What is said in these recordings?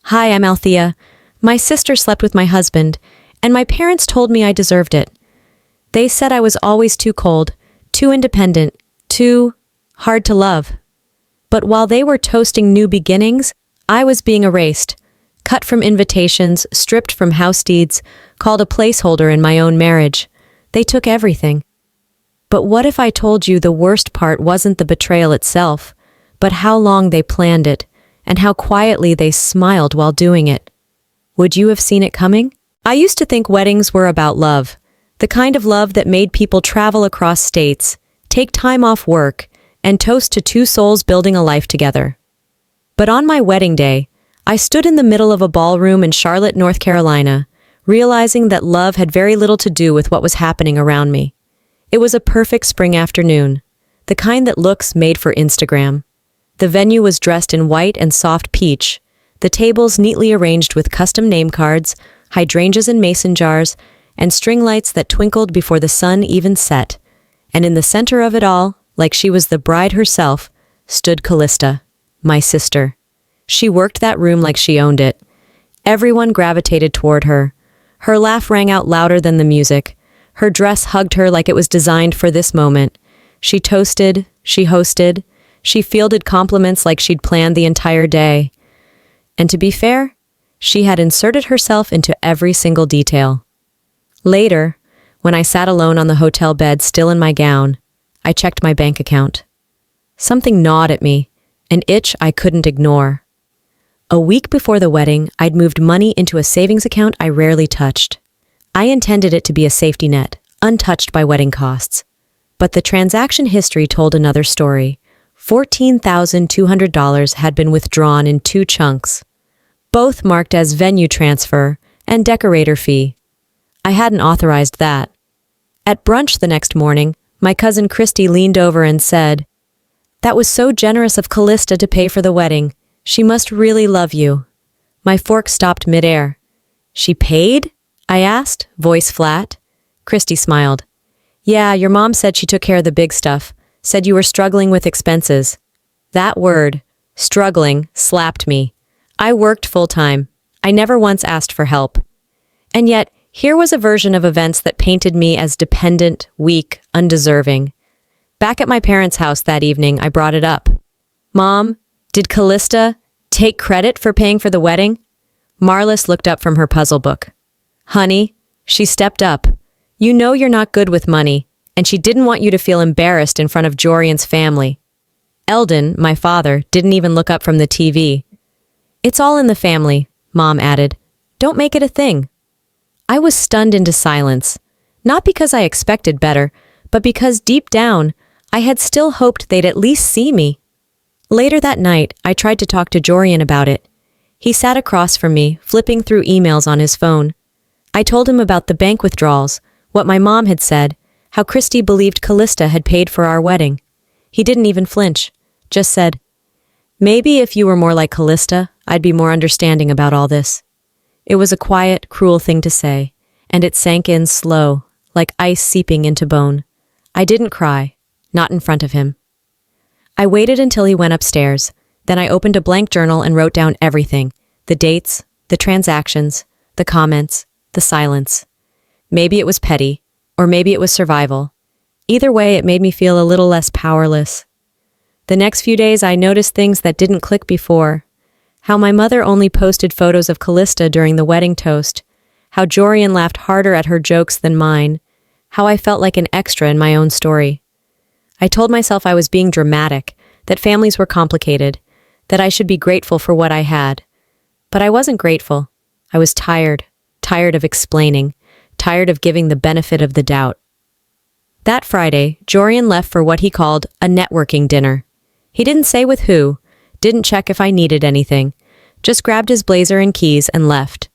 Hi, I'm Althea. My sister slept with my husband, and my parents told me I deserved it. They said I was always too cold, too independent, too hard to love. But while they were toasting new beginnings, I was being erased, cut from invitations, stripped from house deeds, called a placeholder in my own marriage. They took everything. But what if I told you the worst part wasn't the betrayal itself, but how long they planned it, and how quietly they smiled while doing it? Would you have seen it coming? I used to think weddings were about love, the kind of love that made people travel across states, take time off work, and toast to two souls building a life together. But on my wedding day, I stood in the middle of a ballroom in Charlotte, North Carolina, realizing that love had very little to do with what was happening around me. It was a perfect spring afternoon, the kind that looks made for Instagram. The venue was dressed in white and soft peach, the tables neatly arranged with custom name cards, hydrangeas in mason jars, and string lights that twinkled before the sun even set. And in the center of it all, like she was the bride herself, stood Callista, my sister. She worked that room like she owned it. Everyone gravitated toward her. Her laugh rang out louder than the music. Her dress hugged her like it was designed for this moment. She toasted, she hosted, she fielded compliments like she'd planned the entire day. And to be fair, she had inserted herself into every single detail. Later, when I sat alone on the hotel bed still in my gown, I checked my bank account. Something gnawed at me, an itch I couldn't ignore. A week before the wedding, I'd moved money into a savings account I rarely touched. I intended it to be a safety net, untouched by wedding costs. But the transaction history told another story. $14,200 had been withdrawn in two chunks, both marked as venue transfer and decorator fee. I hadn't authorized that. At brunch the next morning, my cousin Christy leaned over and said, "That was so generous of Callista to pay for the wedding. She must really love you." My fork stopped midair. "She paid?" I asked, voice flat. Christy smiled. "Yeah, your mom said she took care of the big stuff, said you were struggling with expenses." That word, struggling, slapped me. I worked full-time. I never once asked for help. And yet, here was a version of events that painted me as dependent, weak, undeserving. Back at my parents' house that evening, I brought it up. "Mom, did Callista take credit for paying for the wedding?" Marlis looked up from her puzzle book. "Honey," she stepped up, "you know you're not good with money, and she didn't want you to feel embarrassed in front of Jorian's family." Eldon, my father, didn't even look up from the TV. "It's all in the family," Mom added. "Don't make it a thing." I was stunned into silence, not because I expected better, but because deep down, I had still hoped they'd at least see me. Later that night, I tried to talk to Jorian about it. He sat across from me, flipping through emails on his phone. I told him about the bank withdrawals, what my mom had said, how Christy believed Callista had paid for our wedding. He didn't even flinch, just said, "Maybe if you were more like Callista, I'd be more understanding about all this." It was a quiet, cruel thing to say, and it sank in slow, like ice seeping into bone. I didn't cry, not in front of him. I waited until he went upstairs. Then I opened a blank journal and wrote down everything, the dates, the transactions, the comments, the silence. Maybe it was petty, or maybe it was survival. Either way, it made me feel a little less powerless. The next few days, I noticed things that didn't click before. How my mother only posted photos of Callista during the wedding toast. How Jorian laughed harder at her jokes than mine. How I felt like an extra in my own story. I told myself I was being dramatic, that families were complicated, that I should be grateful for what I had. But I wasn't grateful. I was tired of explaining, tired of giving the benefit of the doubt. That Friday, Jorian left for what he called a networking dinner. He didn't say with who, didn't check if I needed anything, just grabbed his blazer and keys and left.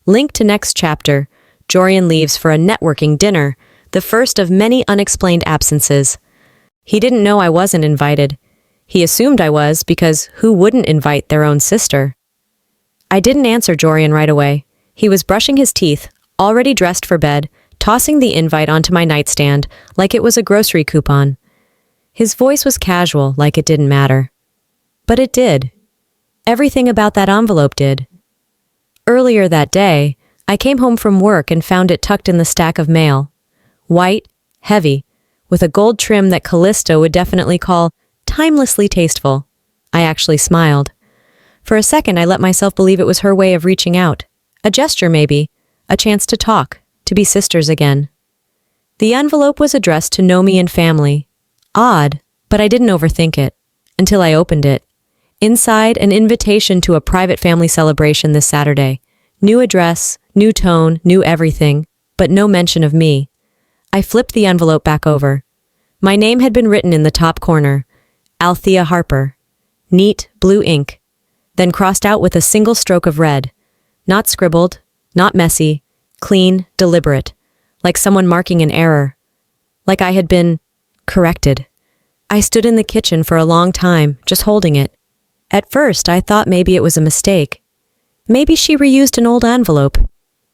Linked to next chapter, Jorian leaves for a networking dinner, the first of many unexplained absences. He didn't know I wasn't invited. He assumed I was because who wouldn't invite their own sister? I didn't answer Jorian right away. He was brushing his teeth, already dressed for bed, tossing the invite onto my nightstand like it was a grocery coupon. His voice was casual, like it didn't matter. But it did. Everything about that envelope did. Earlier that day, I came home from work and found it tucked in the stack of mail. White, heavy, with a gold trim that Callista would definitely call timelessly tasteful. I actually smiled. For a second, I let myself believe it was her way of reaching out. A gesture, maybe. A chance to talk, to be sisters again. The envelope was addressed to Nomi and family. Odd, but I didn't overthink it. Until I opened it. Inside, an invitation to a private family celebration this Saturday. New address, new tone, new everything, but no mention of me. I flipped the envelope back over. My name had been written in the top corner. Althea Harper. Neat, blue ink. Then crossed out with a single stroke of red. Not scribbled, not messy, clean, deliberate. Like someone marking an error. Like I had been corrected. I stood in the kitchen for a long time, just holding it. At first, I thought maybe it was a mistake. Maybe she reused an old envelope.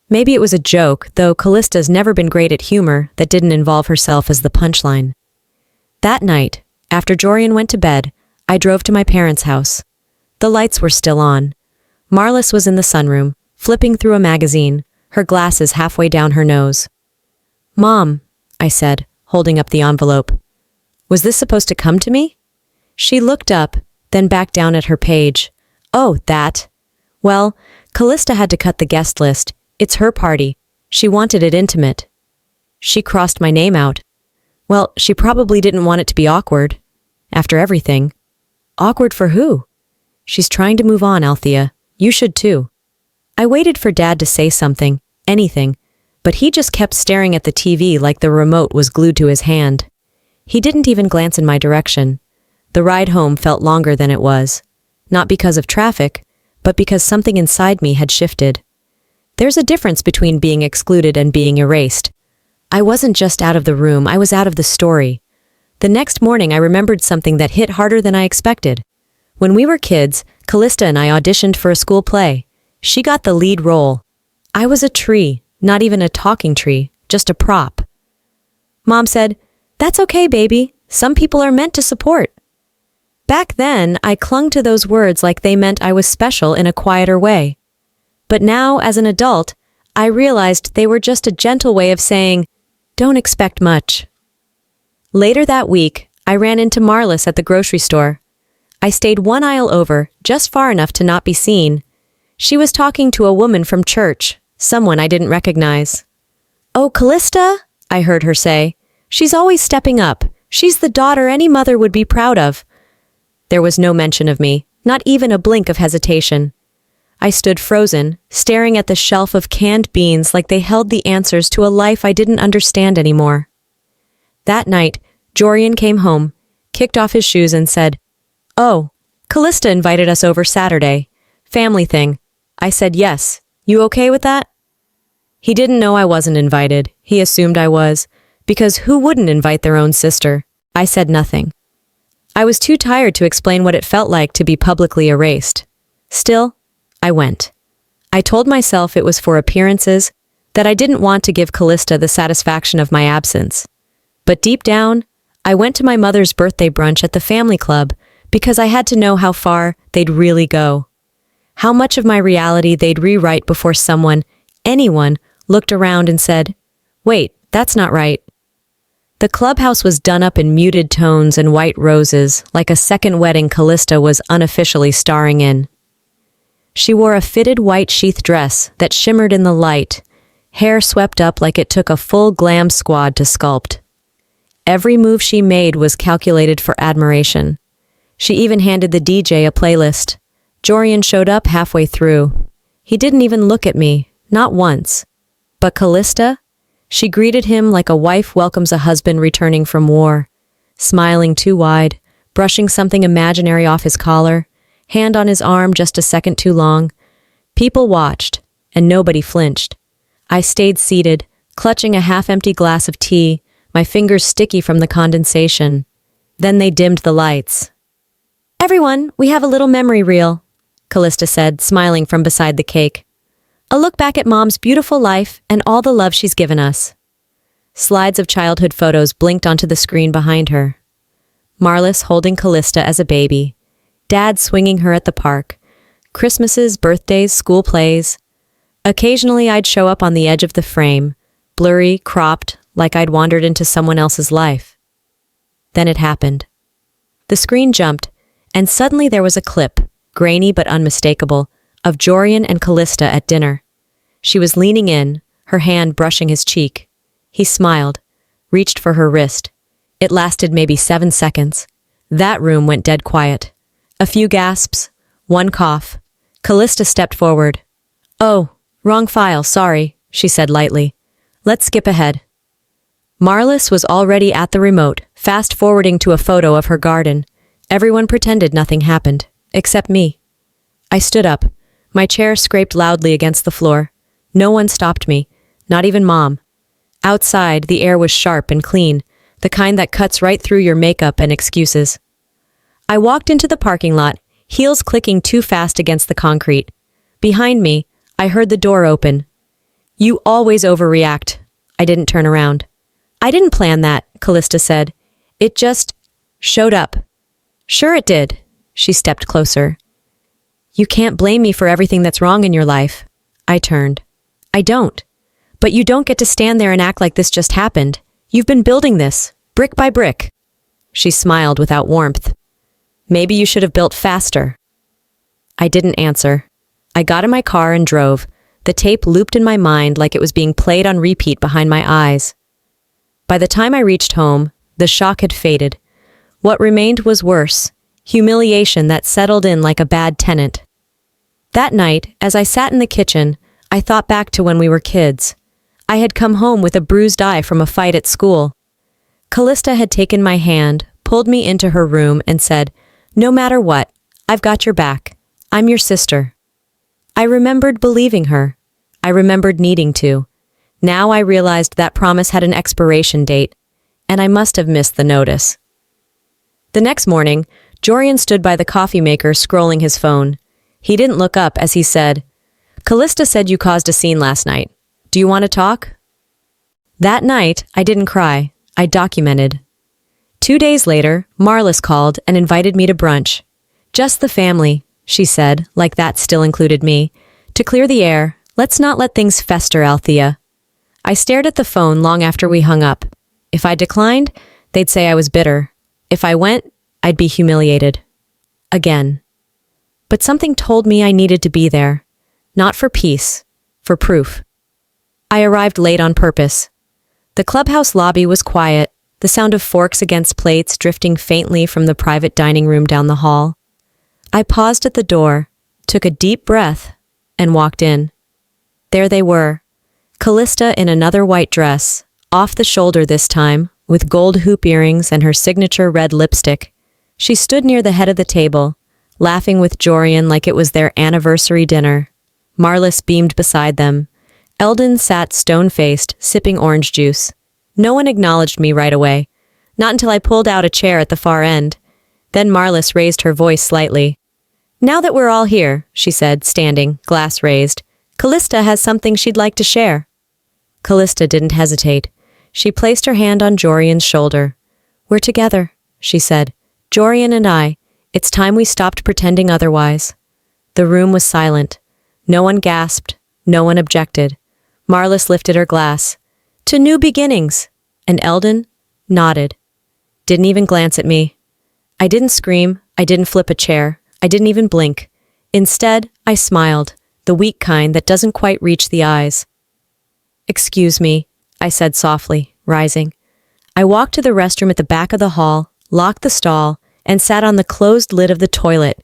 Maybe it was a joke, though Callista's never been great at humor that didn't involve herself as the punchline. That night, after Jorian went to bed, I drove to my parents' house. The lights were still on. Marlis was in the sunroom, flipping through a magazine, her glasses halfway down her nose. "Mom," I said, holding up the envelope. "Was this supposed to come to me?" She looked up, then back down at her page. "Oh, that. Well, Callista had to cut the guest list. It's her party. She wanted it intimate." She crossed my name out. Well, she probably didn't want it to be awkward. After everything. Awkward for who? "She's trying to move on, Althea. You should too." I waited for Dad to say something, anything, but he just kept staring at the TV like the remote was glued to his hand. He didn't even glance in my direction. The ride home felt longer than it was. Not because of traffic, but because something inside me had shifted. There's a difference between being excluded and being erased. I wasn't just out of the room, I was out of the story. The next morning I remembered something that hit harder than I expected. When we were kids, Callista and I auditioned for a school play. She got the lead role. I was a tree, not even a talking tree, just a prop. Mom said, "That's okay, baby. Some people are meant to support." Back then, I clung to those words like they meant I was special in a quieter way. But now, as an adult, I realized they were just a gentle way of saying, "Don't expect much." Later that week, I ran into Marlis at the grocery store. I stayed one aisle over, just far enough to not be seen. She was talking to a woman from church, someone I didn't recognize. "Oh, Callista," I heard her say. "She's always stepping up. She's the daughter any mother would be proud of." There was no mention of me, not even a blink of hesitation. I stood frozen, staring at the shelf of canned beans like they held the answers to a life I didn't understand anymore. That night, Jorian came home, kicked off his shoes and said, "Oh, Callista invited us over Saturday. Family thing." I said yes. "You okay with that?" He didn't know I wasn't invited. He assumed I was, because who wouldn't invite their own sister? I said nothing. I was too tired to explain what it felt like to be publicly erased. Still, I went. I told myself it was for appearances, that I didn't want to give Callista the satisfaction of my absence. But deep down, I went to my mother's birthday brunch at the family club because I had to know how far they'd really go. How much of my reality they'd rewrite before someone, anyone, looked around and said, "Wait, that's not right." The clubhouse was done up in muted tones and white roses, like a second wedding Callista was unofficially starring in. She wore a fitted white sheath dress that shimmered in the light, hair swept up like it took a full glam squad to sculpt. Every move she made was calculated for admiration. She even handed the DJ a playlist. Jorian showed up halfway through. He didn't even look at me, not once. But Callista? She greeted him like a wife welcomes a husband returning from war, smiling too wide, brushing something imaginary off his collar, hand on his arm just a second too long. People watched, and nobody flinched. I stayed seated, clutching a half-empty glass of tea, my fingers sticky from the condensation. Then they dimmed the lights. "Everyone, we have a little memory reel," Callista said, smiling from beside the cake. "A look back at Mom's beautiful life and all the love she's given us." Slides of childhood photos blinked onto the screen behind her. Marlis holding Callista as a baby. Dad swinging her at the park. Christmases, birthdays, school plays. Occasionally I'd show up on the edge of the frame, blurry, cropped, like I'd wandered into someone else's life. Then it happened. The screen jumped, and suddenly there was a clip, grainy but unmistakable, of Jorian and Callista at dinner. She was leaning in, her hand brushing his cheek. He smiled, reached for her wrist. It lasted maybe 7 seconds. That room went dead quiet. A few gasps, one cough. Callista stepped forward. "Oh, wrong file, sorry," she said lightly. "Let's skip ahead." Marlis was already at the remote, fast-forwarding to a photo of her garden. Everyone pretended nothing happened, except me. I stood up. My chair scraped loudly against the floor. No one stopped me, not even Mom. Outside, the air was sharp and clean, the kind that cuts right through your makeup and excuses. I walked into the parking lot, heels clicking too fast against the concrete. Behind me, I heard the door open. "You always overreact." I didn't turn around. "I didn't plan that," Callista said. "It just showed up." "Sure it did." She stepped closer. "You can't blame me for everything that's wrong in your life." I turned. "I don't. But you don't get to stand there and act like this just happened. You've been building this, brick by brick." She smiled without warmth. "Maybe you should have built faster." I didn't answer. I got in my car and drove. The tape looped in my mind like it was being played on repeat behind my eyes. By the time I reached home, the shock had faded. What remained was worse, humiliation that settled in like a bad tenant. That night, as I sat in the kitchen, I thought back to when we were kids. I had come home with a bruised eye from a fight at school. Callista had taken my hand, pulled me into her room, and said, "No matter what, I've got your back. I'm your sister." I remembered believing her. I remembered needing to. Now I realized that promise had an expiration date, and I must have missed the notice. The next morning, Jorian stood by the coffee maker scrolling his phone. He didn't look up as he said, "Callista said you caused a scene last night. Do you want to talk?" That night, I didn't cry. I documented. 2 days later, Marlis called and invited me to brunch. "Just the family," she said, like that still included me. "To clear the air, let's not let things fester, Althea." I stared at the phone long after we hung up. If I declined, they'd say I was bitter. If I went, I'd be humiliated. Again. But something told me I needed to be there. Not for peace, for proof. I arrived late on purpose. The clubhouse lobby was quiet, the sound of forks against plates drifting faintly from the private dining room down the hall. I paused at the door, took a deep breath, and walked in. There they were, Callista in another white dress, off the shoulder this time, with gold hoop earrings and her signature red lipstick. She stood near the head of the table, laughing with Jorian like it was their anniversary dinner. Marlis beamed beside them. Eldon sat stone-faced, sipping orange juice. No one acknowledged me right away, not until I pulled out a chair at the far end. Then Marlis raised her voice slightly. "Now that we're all here," she said, standing, glass raised, "Callista has something she'd like to share." Callista didn't hesitate. She placed her hand on Jorian's shoulder. "We're together," she said. "Jorian and I. It's time we stopped pretending otherwise." The room was silent. No one gasped. No one objected. Marlis lifted her glass. "To new beginnings," and Eldon nodded. Didn't even glance at me. I didn't scream. I didn't flip a chair. I didn't even blink. Instead, I smiled, the weak kind that doesn't quite reach the eyes. "Excuse me," I said softly, rising. I walked to the restroom at the back of the hall, locked the stall, and sat on the closed lid of the toilet.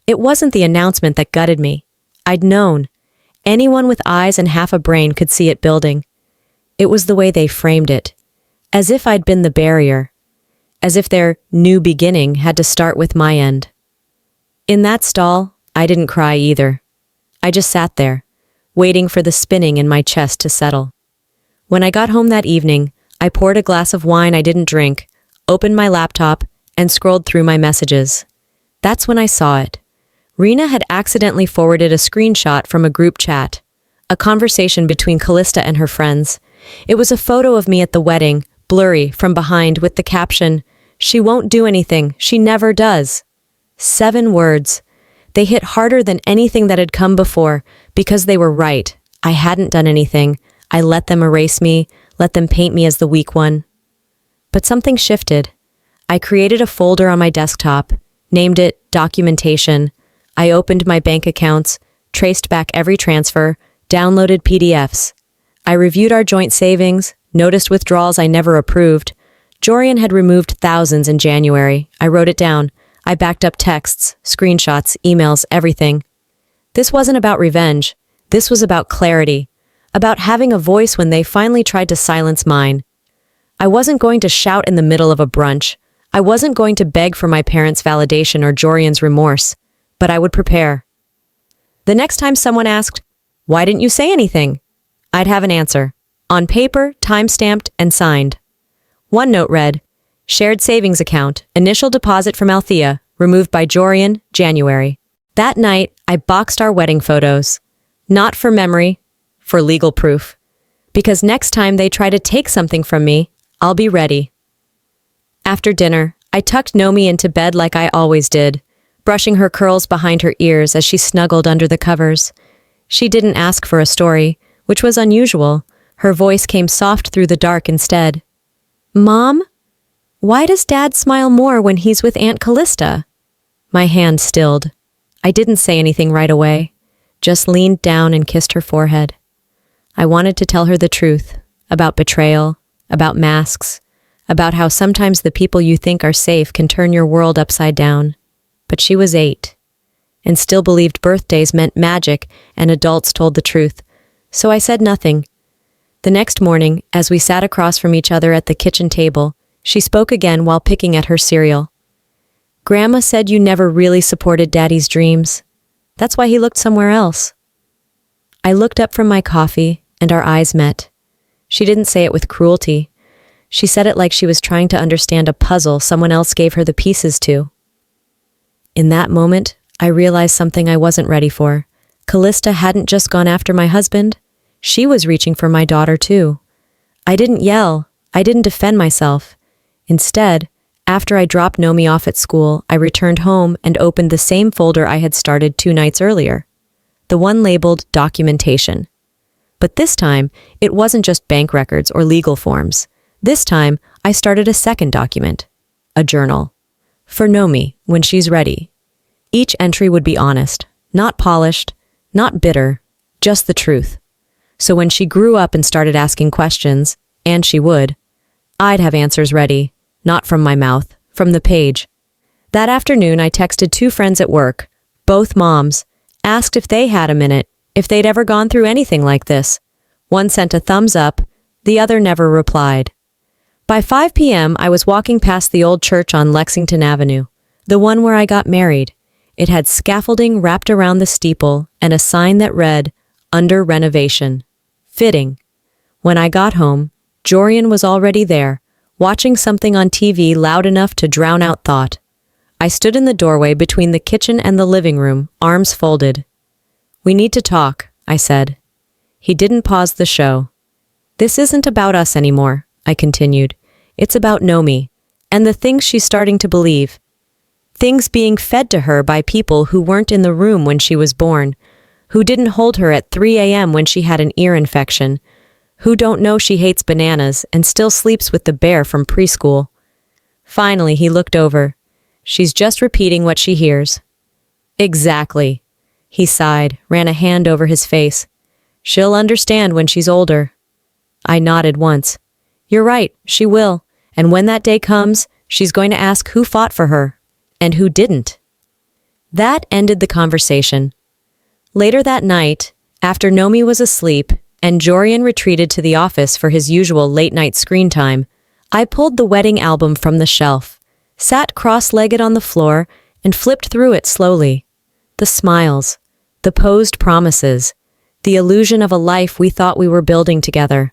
It wasn't the announcement that gutted me. I'd known. Anyone with eyes and half a brain could see it building. It was the way they framed it. As if I'd been the barrier. As if their new beginning had to start with my end. In that stall, I didn't cry either. I just sat there, waiting for the spinning in my chest to settle. When I got home that evening, I poured a glass of wine I didn't drink, opened my laptop, and scrolled through my messages. That's when I saw it. Rena had accidentally forwarded a screenshot from a group chat, a conversation between Callista and her friends. It was a photo of me at the wedding, blurry from behind with the caption, "She won't do anything, she never does." 7 words. They hit harder than anything that had come before because they were right. I hadn't done anything. I let them erase me, let them paint me as the weak one. But something shifted. I created a folder on my desktop, named it Documentation. I opened my bank accounts, traced back every transfer, downloaded PDFs. I reviewed our joint savings, noticed withdrawals I never approved. Jorian had removed thousands in January. I wrote it down. I backed up texts, screenshots, emails, everything. This wasn't about revenge. This was about clarity, about having a voice when they finally tried to silence mine. I wasn't going to shout in the middle of a brunch. I wasn't going to beg for my parents' validation or Jorian's remorse, but I would prepare. The next time someone asked, "Why didn't you say anything?" I'd have an answer, on paper, time-stamped, and signed. One note read, "Shared savings account, initial deposit from Althea, removed by Jorian, January." That night, I boxed our wedding photos. Not for memory, for legal proof. Because next time they try to take something from me, I'll be ready. After dinner, I tucked Nomi into bed like I always did, brushing her curls behind her ears as she snuggled under the covers. She didn't ask for a story, which was unusual. Her voice came soft through the dark instead. "Mom, why does Dad smile more when he's with Aunt Callista?" My hand stilled. I didn't say anything right away, just leaned down and kissed her forehead. I wanted to tell her the truth, about betrayal, about masks, about how sometimes the people you think are safe can turn your world upside down. But she was 8, and still believed birthdays meant magic and adults told the truth, so I said nothing. The next morning, as we sat across from each other at the kitchen table, she spoke again while picking at her cereal. "Grandma said you never really supported Daddy's dreams. That's why he looked somewhere else." I looked up from my coffee, and our eyes met. She didn't say it with cruelty. She said it like she was trying to understand a puzzle someone else gave her the pieces to. In that moment, I realized something I wasn't ready for. Callista hadn't just gone after my husband. She was reaching for my daughter too. I didn't yell. I didn't defend myself. Instead, after I dropped Nomi off at school, I returned home and opened the same folder I had started 2 nights earlier. The one labeled Documentation. But this time, it wasn't just bank records or legal forms. This time, I started a second document. A journal. For Nomi, when she's ready. Each entry would be honest, not polished, not bitter, just the truth. So when she grew up and started asking questions, and she would, I'd have answers ready, not from my mouth, from the page. That afternoon, I texted 2 friends at work, both moms, asked if they had a minute, if they'd ever gone through anything like this. One sent a thumbs up, the other never replied. By 5 p.m., I was walking past the old church on Lexington Avenue, the one where I got married. It had scaffolding wrapped around the steeple and a sign that read, "Under renovation." Fitting. When I got home, Jorian was already there, watching something on TV loud enough to drown out thought. I stood in the doorway between the kitchen and the living room, arms folded. "We need to talk," I said. He didn't pause the show. "This isn't about us anymore," I continued. "It's about Nomi, and the things she's starting to believe. Things being fed to her by people who weren't in the room when she was born, who didn't hold her at 3 a.m. when she had an ear infection, who don't know she hates bananas and still sleeps with the bear from preschool." Finally, he looked over. "She's just repeating what she hears." "Exactly." He sighed, ran a hand over his face. "She'll understand when she's older." I nodded once. "You're right, she will. And when that day comes, she's going to ask who fought for her, and who didn't." That ended the conversation. Later that night, after Nomi was asleep and Jorian retreated to the office for his usual late-night screen time, I pulled the wedding album from the shelf, sat cross-legged on the floor, and flipped through it slowly. The smiles, the posed promises, the illusion of a life we thought we were building together.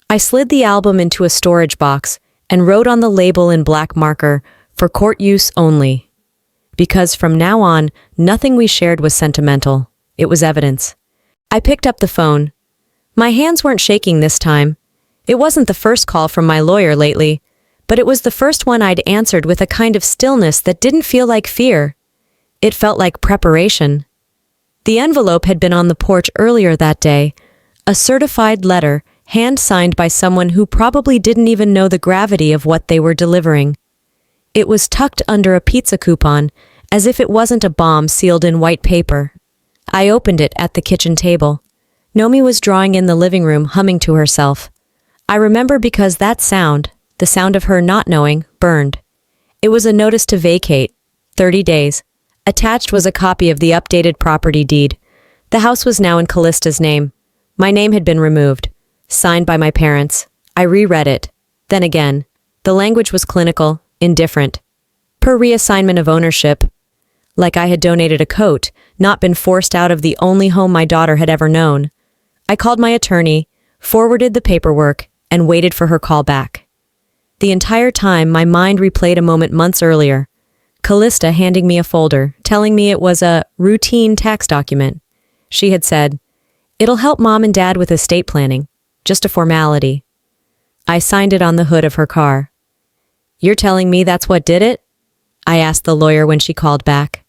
I slid the album into a storage box and wrote on the label in black marker, "For court use only." Because from now on, nothing we shared was sentimental. It was evidence. I picked up the phone. My hands weren't shaking this time. It wasn't the first call from my lawyer lately, but it was the first one I'd answered with a kind of stillness that didn't feel like fear. It felt like preparation. The envelope had been on the porch earlier that day, A certified letter, hand-signed by someone who probably didn't even know the gravity of what they were delivering. It was tucked under a pizza coupon, as if it wasn't a bomb sealed in white paper. I opened it at the kitchen table. Nomi was drawing in the living room, humming to herself. I remember because that sound, the sound of her not knowing, burned. It was a notice to vacate, 30 days. Attached was a copy of the updated property deed. The house was now in Callista's name. My name had been removed. Signed by my parents. I reread it. Then again. The language was clinical, indifferent. Per reassignment of ownership. Like I had donated a coat, not been forced out of the only home my daughter had ever known. I called my attorney, forwarded the paperwork, and waited for her call back. The entire time, my mind replayed a moment months earlier. Callista handing me a folder, telling me it was a routine tax document. She had said, "It'll help Mom and Dad with estate planning. Just a formality." I signed it on the hood of her car. "You're telling me that's what did it?" I asked the lawyer when she called back.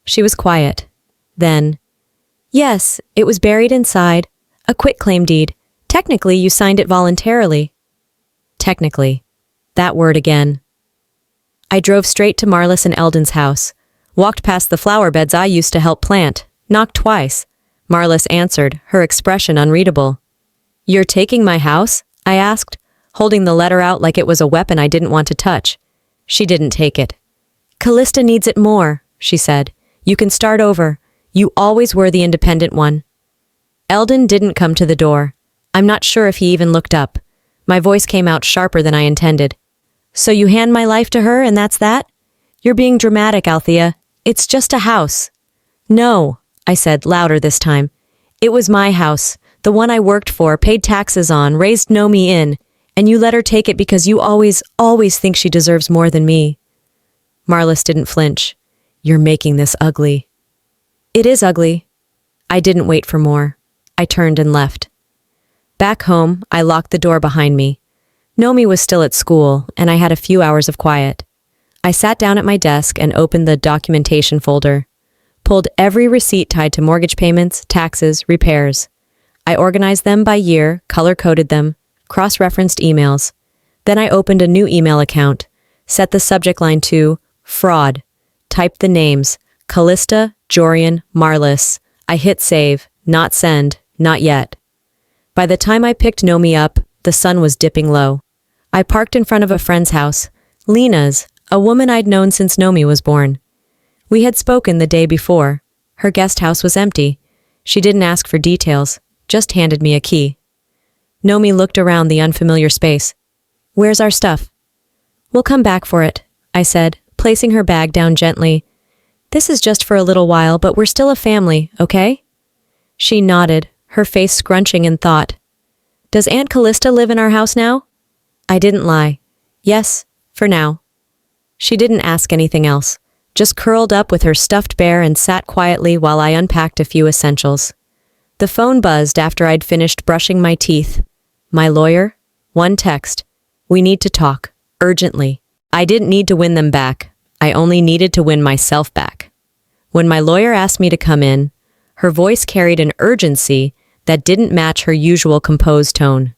She was quiet. Then, "Yes, it was buried inside. A quitclaim deed. Technically, you signed it voluntarily." Technically. That word again. I drove straight to Marlis and Eldon's house. Walked past the flower beds I used to help plant. Knocked twice. Marlis answered, her expression unreadable. "You're taking my house?" I asked, holding the letter out like it was a weapon I didn't want to touch. She didn't take it. "Callista needs it more," she said. "You can start over. You always were the independent one." Eldon didn't come to the door. I'm not sure if he even looked up. My voice came out sharper than I intended. "So you hand my life to her and that's that? You're being dramatic, Althea. It's just a house." "No," I said, louder this time. "It was my house, the one I worked for, paid taxes on, raised Nomi in, and you let her take it because you always think she deserves more than me." Marlis didn't flinch. "You're making this ugly." "It is ugly." I didn't wait for more. I turned and left. Back home, I locked the door behind me. Nomi was still at school, and I had a few hours of quiet. I sat down at my desk and opened the documentation folder. Pulled every receipt tied to mortgage payments, taxes, repairs. I organized them by year, color-coded them, cross-referenced emails. Then I opened a new email account, set the subject line to fraud, typed the names, Callista, Jorian, Marlis. I hit save, not send, not yet. By the time I picked Nomi up, the sun was dipping low. I parked in front of a friend's house, Lena's, a woman I'd known since Nomi was born. We had spoken the day before. Her guest house was empty. She didn't ask for details, just handed me a key. Nomi looked around the unfamiliar space. "Where's our stuff?" "We'll come back for it," I said, placing her bag down gently. "This is just for a little while, but we're still a family, okay?" She nodded, her face scrunching in thought. "Does Aunt Callista live in our house now?" I didn't lie. "Yes, for now." She didn't ask anything else, just curled up with her stuffed bear and sat quietly while I unpacked a few essentials. The phone buzzed after I'd finished brushing my teeth. My lawyer? One text. "We need to talk. Urgently." I didn't need to win them back. I only needed to win myself back. When my lawyer asked me to come in, her voice carried an urgency that didn't match her usual composed tone.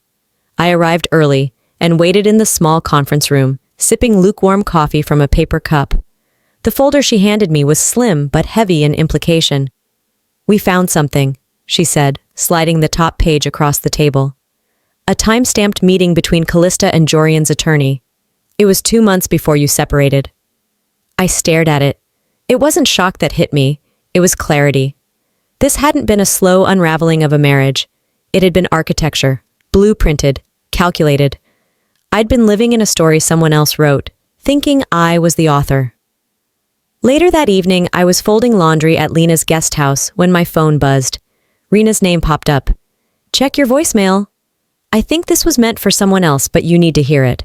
I arrived early and waited in the small conference room, sipping lukewarm coffee from a paper cup. The folder she handed me was slim but heavy in implication. "We found something," she said, sliding the top page across the table. A time-stamped meeting between Callista and Jorian's attorney. "It was 2 months before you separated." I stared at it. It wasn't shock that hit me. It was clarity. This hadn't been a slow unraveling of a marriage. It had been architecture, blueprinted, calculated. I'd been living in a story someone else wrote, thinking I was the author. Later that evening, I was folding laundry at Lena's guest house when my phone buzzed. Rena's name popped up. "Check your voicemail." "I think this was meant for someone else, but you need to hear it."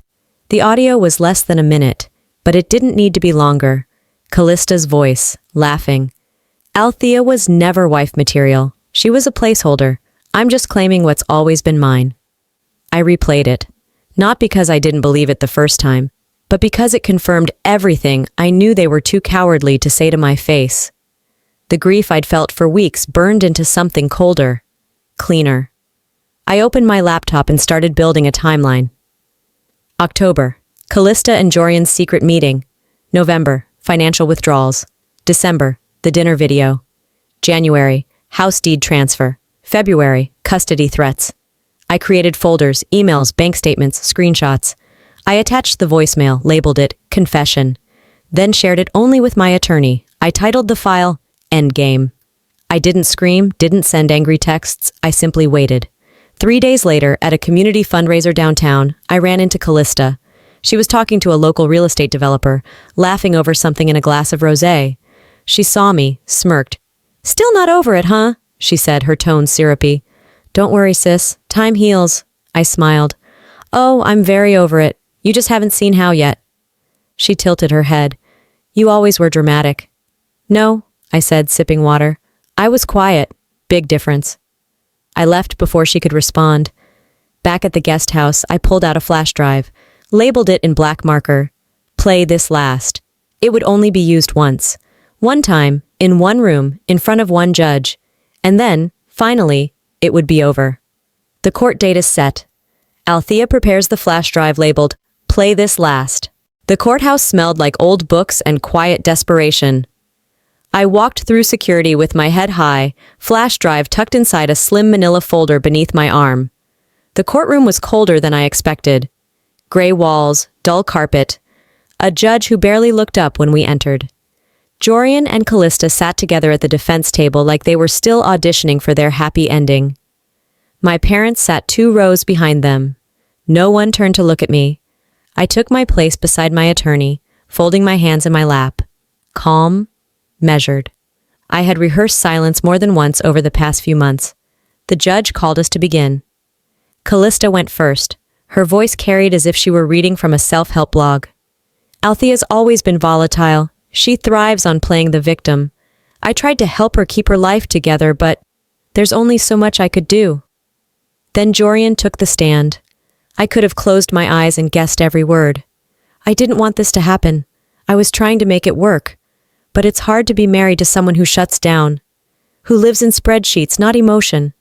The audio was less than a minute, but it didn't need to be longer. Callista's voice, laughing. Althea was never wife material. She was a placeholder. I'm just claiming what's always been mine. I replayed it. Not because I didn't believe it the first time, but because it confirmed everything I knew they were too cowardly to say to my face. The grief I'd felt for weeks burned into something colder, cleaner. I opened my laptop and started building a timeline. October, Callista and Jorian's secret meeting. November, financial withdrawals. December, the dinner video. January, house deed transfer. February, custody threats. I created folders, emails, bank statements, screenshots. I attached the voicemail, labeled it confession, then shared it only with my attorney. I titled the file Endgame. I didn't scream, didn't send angry texts, I simply waited. 3 days later, at a community fundraiser downtown, I ran into Callista. She was talking to a local real estate developer, laughing over something in a glass of rosé. She saw me, smirked. "Still not over it, huh?" she said, her tone syrupy. "Don't worry, sis. Time heals." I smiled. "Oh, I'm very over it. You just haven't seen how yet." She tilted her head. "You always were dramatic." "No," I said, sipping water. "I was quiet. Big difference." I left before she could respond. Back at the guest house, I pulled out a flash drive, labeled it in black marker. Play this last. It would only be used once. One time, in one room, in front of one judge. And then, finally, it would be over. The court date is set. Althea prepares the flash drive labeled, "Play this last." The courthouse smelled like old books and quiet desperation. I walked through security with my head high, flash drive tucked inside a slim manila folder beneath my arm. The courtroom was colder than I expected. Gray walls, dull carpet, a judge who barely looked up when we entered. Jorian and Callista sat together at the defense table like they were still auditioning for their happy ending. My parents sat 2 rows behind them. No one turned to look at me. I took my place beside my attorney, folding my hands in my lap. Calm, measured. I had rehearsed silence more than once over the past few months. The judge called us to begin. Callista went first, her voice carried as if she were reading from a self-help blog. "Althea's always been volatile. She thrives on playing the victim. I tried to help her keep her life together, but there's only so much I could do." Then Jorian took the stand. I could have closed my eyes and guessed every word. "I didn't want this to happen. I was trying to make it work. But it's hard to be married to someone who shuts down, who lives in spreadsheets, not emotion."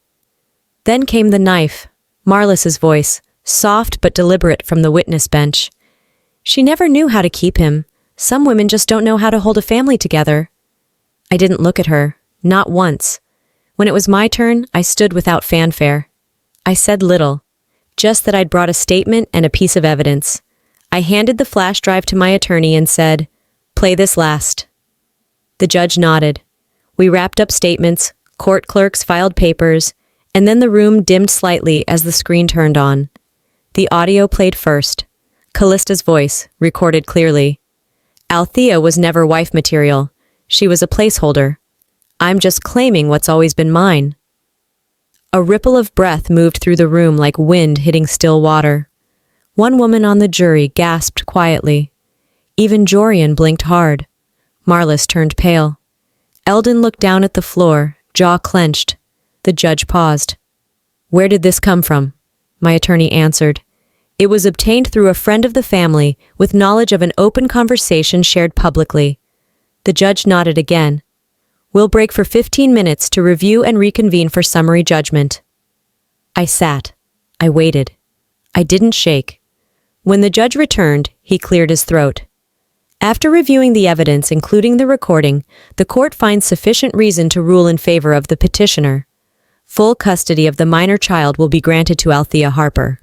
Then came the knife, Marlis's voice, soft but deliberate from the witness bench. "She never knew how to keep him. Some women just don't know how to hold a family together." I didn't look at her, not once. When it was my turn, I stood without fanfare. I said little, just that I'd brought a statement and a piece of evidence. I handed the flash drive to my attorney and said, "Play this last." The judge nodded. We wrapped up statements, court clerks filed papers, and then the room dimmed slightly as the screen turned on. The audio played first. Callista's voice, recorded clearly. "Althea was never wife material. She was a placeholder. I'm just claiming what's always been mine." A ripple of breath moved through the room like wind hitting still water. One woman on the jury gasped quietly. Even Jorian blinked hard. Marlis turned pale. Eldon looked down at the floor, jaw clenched. The judge paused. "Where did this come from?" My attorney answered. "It was obtained through a friend of the family with knowledge of an open conversation shared publicly." The judge nodded again. "We'll break for 15 minutes to review and reconvene for summary judgment." I sat. I waited. I didn't shake. When the judge returned, he cleared his throat. After reviewing the evidence, including the recording, the court finds sufficient reason to rule in favor of the petitioner. Full custody of the minor child will be granted to Althea Harper.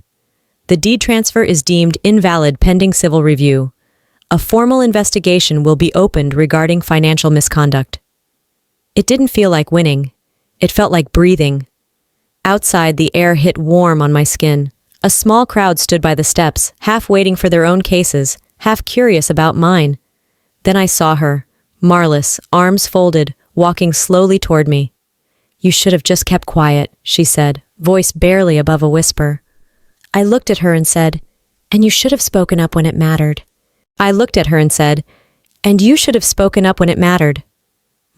The deed transfer is deemed invalid pending civil review. A formal investigation will be opened regarding financial misconduct. It didn't feel like winning. It felt like breathing. Outside, the air hit warm on my skin. A small crowd stood by the steps, half waiting for their own cases, half curious about mine. Then I saw her, Marlis, arms folded, walking slowly toward me. "You should have just kept quiet," she said, voice barely above a whisper. I looked at her and said, "And you should have spoken up when it mattered." I looked at her and said, "And you should have spoken up when it mattered."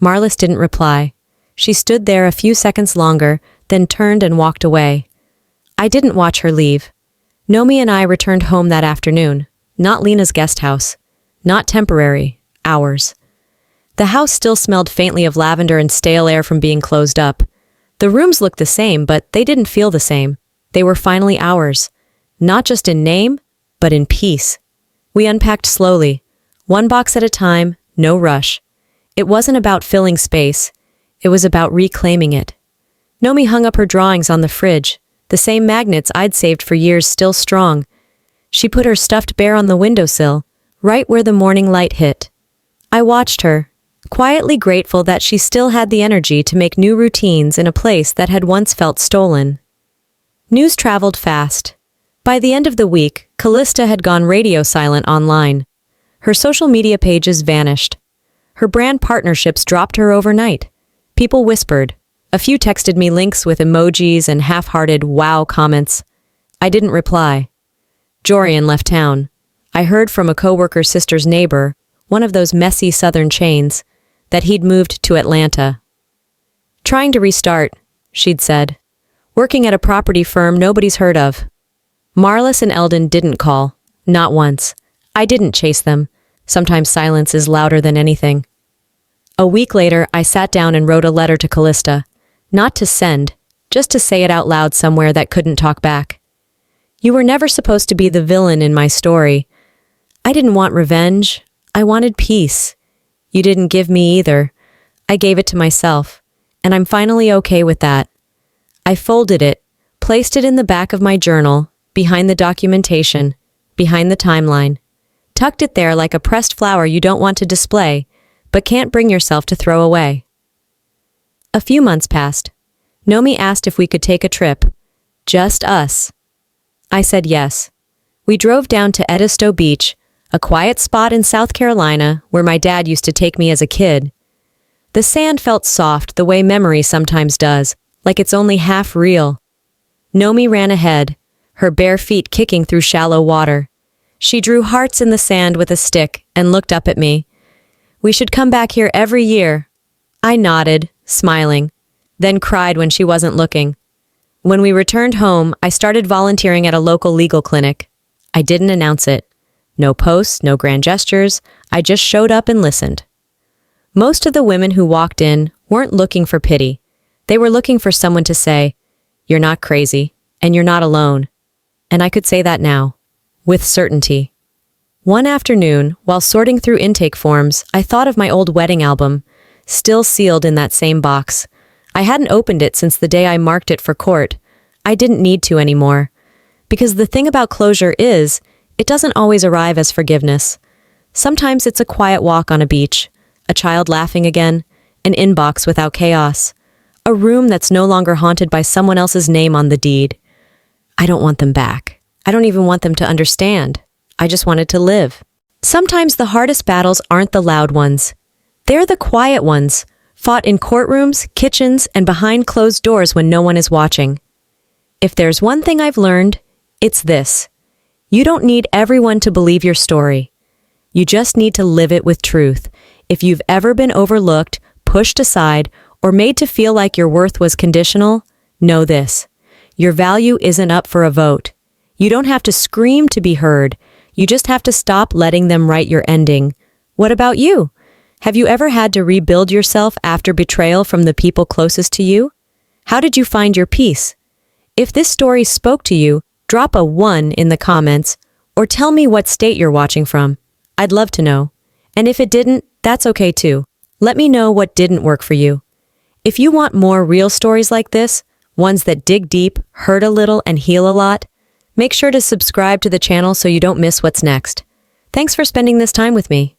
Marlis didn't reply. She stood there a few seconds longer, then turned and walked away. I didn't watch her leave. Nomi and I returned home that afternoon, not Lena's guest house, not temporary, ours. The house still smelled faintly of lavender and stale air from being closed up. The rooms looked the same, but they didn't feel the same. They were finally ours, not just in name, but in peace. We unpacked slowly, one box at a time, no rush. It wasn't about filling space, it was about reclaiming it. Nomi hung up her drawings on the fridge, the same magnets I'd saved for years still strong. She put her stuffed bear on the windowsill, right where the morning light hit. I watched her, quietly grateful that she still had the energy to make new routines in a place that had once felt stolen. News traveled fast. By the end of the week, Callista had gone radio silent online. Her social media pages vanished. Her brand partnerships dropped her overnight. People whispered. A few texted me links with emojis and half-hearted wow comments. I didn't reply. Jorian left town. I heard from a coworker's sister's neighbor, one of those messy southern chains, that he'd moved to Atlanta. Trying to restart, she'd said. Working at a property firm nobody's heard of. Marlis and Eldon didn't call. Not once. I didn't chase them. Sometimes silence is louder than anything. A week later, I sat down and wrote a letter to Callista. Not to send, just to say it out loud somewhere that couldn't talk back. You were never supposed to be the villain in my story. I didn't want revenge. I wanted peace. You didn't give me either. I gave it to myself, and I'm finally okay with that. I folded it, placed it in the back of my journal, behind the documentation, behind the timeline. Tucked it there like a pressed flower you don't want to display, but can't bring yourself to throw away. A few months passed. Nomi asked if we could take a trip. Just us. I said yes. We drove down to Edisto Beach, a quiet spot in South Carolina where my dad used to take me as a kid. The sand felt soft the way memory sometimes does, like it's only half real. Nomi ran ahead, her bare feet kicking through shallow water. She drew hearts in the sand with a stick and looked up at me. We should come back here every year. I nodded, smiling, then cried when she wasn't looking. When we returned home, I started volunteering at a local legal clinic. I didn't announce it. No posts, no grand gestures. I just showed up and listened. Most of the women who walked in weren't looking for pity. They were looking for someone to say, "You're not crazy, and you're not alone." And I could say that now, with certainty. One afternoon, while sorting through intake forms, I thought of my old wedding album, still sealed in that same box. I hadn't opened it since the day I marked it for court. I didn't need to anymore. Because the thing about closure is, it doesn't always arrive as forgiveness. Sometimes it's a quiet walk on a beach, a child laughing again, an inbox without chaos, a room that's no longer haunted by someone else's name on the deed. I don't want them back. I don't even want them to understand. I just wanted to live. Sometimes the hardest battles aren't the loud ones. They're the quiet ones, fought in courtrooms, kitchens, and behind closed doors when no one is watching. If there's one thing I've learned, it's this. You don't need everyone to believe your story. You just need to live it with truth. If you've ever been overlooked, pushed aside, or made to feel like your worth was conditional, know this. Your value isn't up for a vote. You don't have to scream to be heard. You just have to stop letting them write your ending. What about you? Have you ever had to rebuild yourself after betrayal from the people closest to you? How did you find your peace? If this story spoke to you, drop a 1 in the comments, or tell me what state you're watching from. I'd love to know. And if it didn't, that's okay too. Let me know what didn't work for you. If you want more real stories like this, ones that dig deep, hurt a little, and heal a lot, make sure to subscribe to the channel so you don't miss what's next. Thanks for spending this time with me.